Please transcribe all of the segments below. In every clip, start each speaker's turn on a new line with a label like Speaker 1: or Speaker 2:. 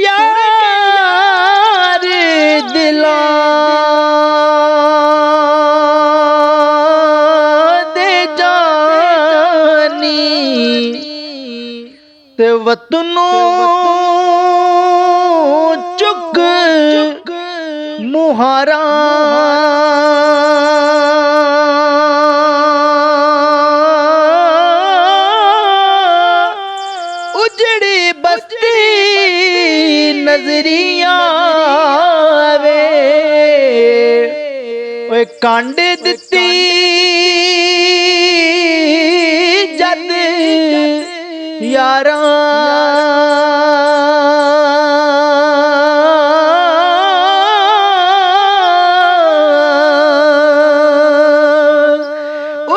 Speaker 1: यार दिलां दे जानी ते वतनों चुक मुहारा उजड़ी बस्ती नजरिया वे ओए कांड दिती जद यारा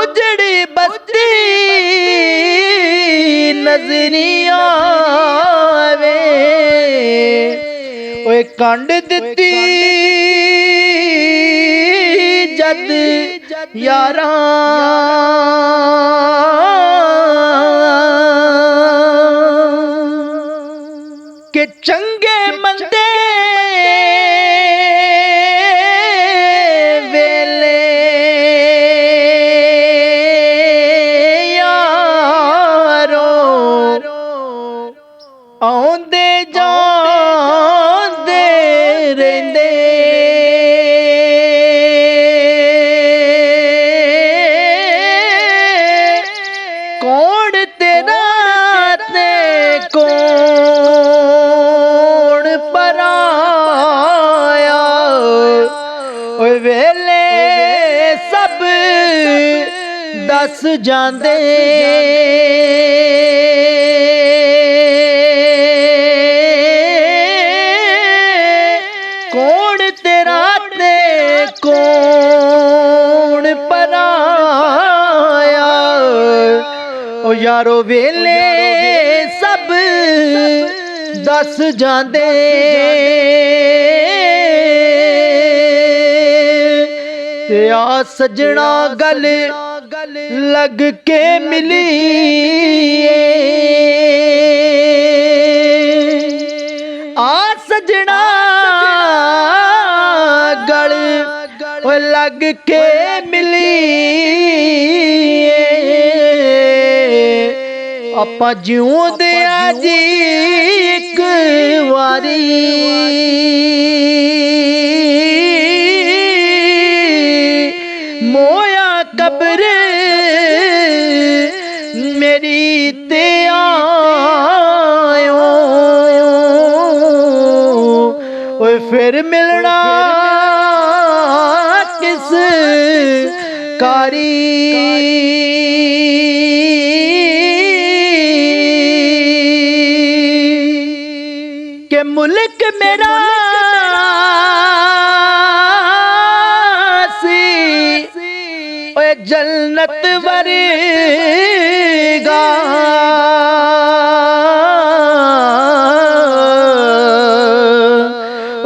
Speaker 1: उजड़ी बस्ती नजरिया वे ओए कंड दिती जद यारा के चंगे मंदे वेले यारो आउंदे जांदे रहिंदे कौन तेरा ते कौन पराया ओए वेले सब दस जांदे कौन तेरा ते कौन पराया ओ यारो वेले सब दस जांदे ते आ सजना गल लग के मिली आ सजना गल लग के मिली आपां जिउंदे जी एक वारी मोया कब्र मेरी ते आयो ओए फिर मिलना किस कारी के मुल्क मेरा सी ओए जन्नत वर्गा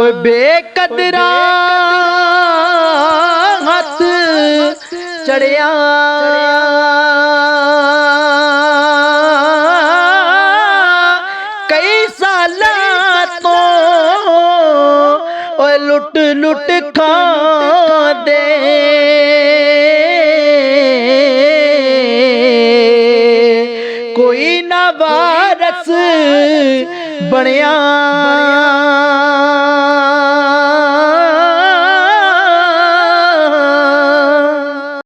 Speaker 1: ओए बेकदरा हथ चढ़िया कई साल तो ओए लुट लुट खांदे कोई ना वारस बनया